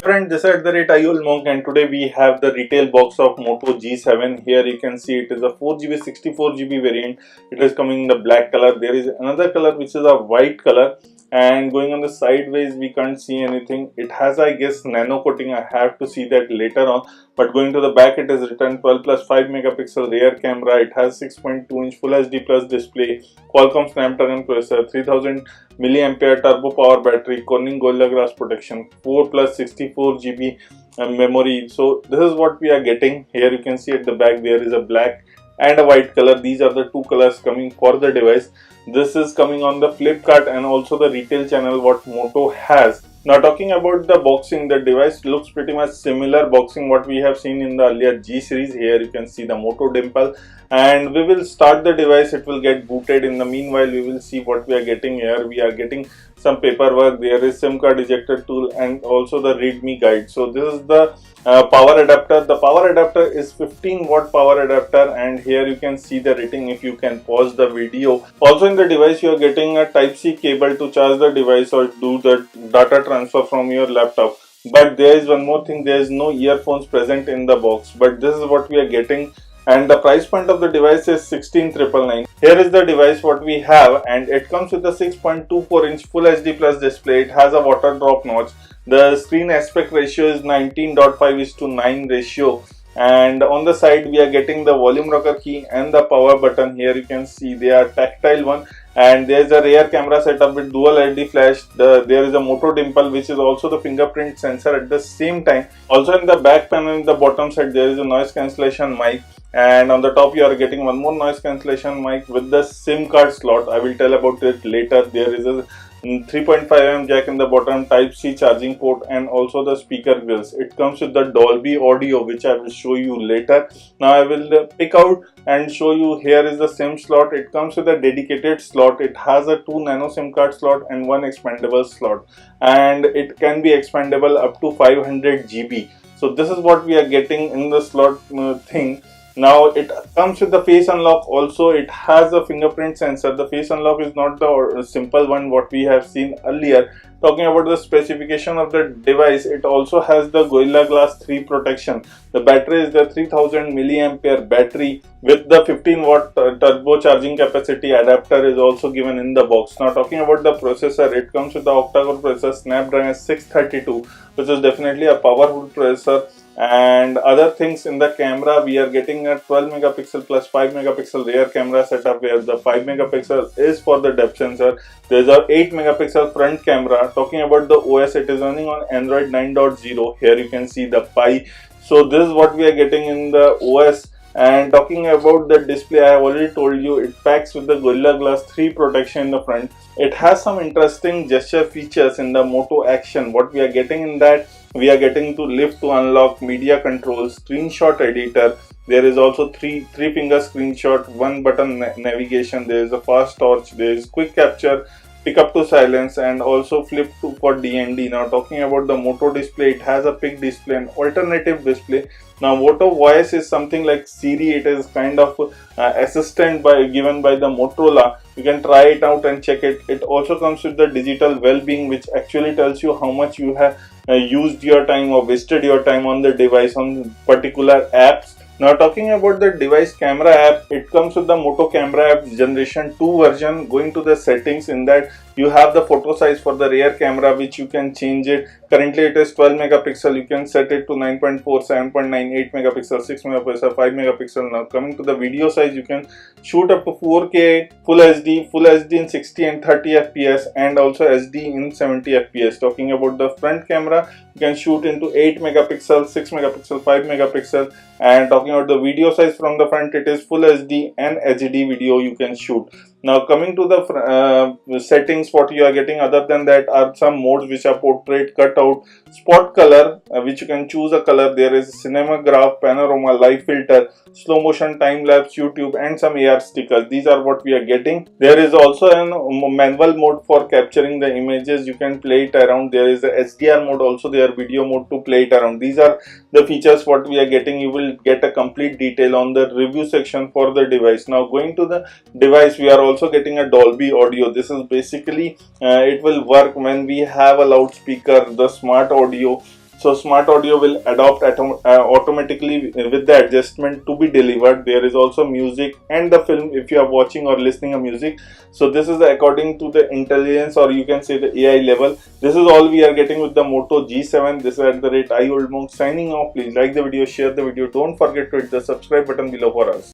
Friend, this is @IUL Monk, and today we have the retail box of Moto G7. Here you can see it is a 4GB 64GB variant. It is coming in the black color. There is another color which is a white color, and going on the sideways we can't see anything. It has, I guess, nano coating. I have to see that later on. But going to the back, it is written 12 plus 5 megapixel rear camera. It has 6.2-inch Full HD Plus display, Qualcomm Snapdragon processor, 3000 milliampere turbo power battery, Corning Gorilla Glass protection, 4 plus 64GB memory. So this is what we are getting. Here you can see at the back there is a black and a white color. These are the two colors coming for the device. This is coming on the Flipkart and also the retail channel what Moto has. Now talking about the boxing, the device looks pretty much similar boxing what we have seen in the earlier G series. Here you can see the Moto dimple, and we will start the device. It will get booted. In the meanwhile, we will see what we are getting here. We are getting some paperwork. There is SIM card ejector tool and also the readme guide. So this is the power adapter. The power adapter is 15-watt power adapter, and here you can see the rating if you can pause the video. Also in the device you are getting a Type-C cable to charge the device or do the data transfer from your laptop. But there is one more thing, there is no earphones present in the box, but this is what we are getting. And the price point of the device is 16,999. Here is the device what we have, and it comes with a 6.24-inch Full HD Plus display. It has a water drop notch. The screen aspect ratio is 19.5:9 ratio. And on the side we are getting the volume rocker key and the power button. Here you can see they are tactile one, and there is a rear camera setup with dual LED flash. There is a Moto dimple which is also the fingerprint sensor at the same time. Also in the back panel in the bottom side there is a noise cancellation mic, and on the top you are getting one more noise cancellation mic with the SIM card slot. I will tell about it later. There is a 3.5mm jack in the bottom, Type-C charging port, and also the speaker grills. It comes with the Dolby audio which I will show you later. Now I will pick out and show you. Here is the SIM slot. It comes with a dedicated slot. It has a 2 nano SIM card slot and 1 expandable slot, and it can be expandable up to 500 GB. So this is what we are getting in the slot thing. Now it comes with the face unlock. Also it has a fingerprint sensor. The face unlock is not the simple one what we have seen earlier. Talking about the specification of the device, it also has the Gorilla Glass 3 protection. The battery is the 3000 milliampere battery with the 15-watt turbo charging capacity. Adapter is also given in the box. Now talking about the processor, it comes with the octa-core processor Snapdragon 632, which is definitely a powerful processor. And other things in the camera, we are getting a 12 megapixel plus 5 megapixel rear camera setup, where the 5 megapixel is for the depth sensor. There is a 8 megapixel front camera. Talking about the OS, it is running on Android 9.0. Here you can see the Pi. So this is what we are getting in the OS. And talking about the display, I have already told you it packs with the Gorilla Glass 3 protection in the front. It has some interesting gesture features in the Moto Action. What we are getting in that, we are getting to lift to unlock, media control, screenshot editor. There is also three finger screenshot, 1 button navigation. There is a fast torch. There is quick capture, pick up to silence, and also flip to for DND. Now talking about the Moto display, it has a big display and alternative display. Now Moto voice is something like Siri. It is kind of assistant given by the Motorola. You can try it out and check it. It also comes with the digital well-being, which actually tells you how much you have used your time or wasted your time on the device on particular apps. Now talking about the device camera app, it comes with the Moto camera app generation 2 version. Going to the settings, in that you have the photo size for the rear camera, which you can change it. Currently it is 12 megapixel. You can set it to 9.4, 7.9, 8 megapixel, 6 megapixel, 5 megapixel. Now coming to the video size, you can shoot up to 4K, Full HD in 60 and 30 FPS, and also SD in 70 FPS. Talking about the front camera, you can shoot into 8 megapixel, 6 megapixel, 5 megapixel. And talking about the video size from the front, it is Full HD and HD video you can shoot. Now coming to the settings, what you are getting other than that are some modes which are portrait, cutout, spot color, which you can choose a color. There is cinematograph, panorama, live filter, slow motion, time lapse, YouTube, and some AR stickers. These are what we are getting. There is also a manual mode for capturing the images. You can play it around. There is a SDR mode, also there video mode to play it around. These are the features what we are getting. You will get a complete detail on the review section for the device. Now going to the device, we are also getting a Dolby audio. This is basically it will work when we have a loudspeaker, the smart audio, So smart audio will adopt automatically with the adjustment to be delivered. There is also music and the film if you are watching or listening a music. So this is according to the intelligence, or you can say the AI level. This is all we are getting with the Moto G7. This is at the rate I Old Monk signing off. Please like the video, share the video. Don't forget to hit the subscribe button below for us.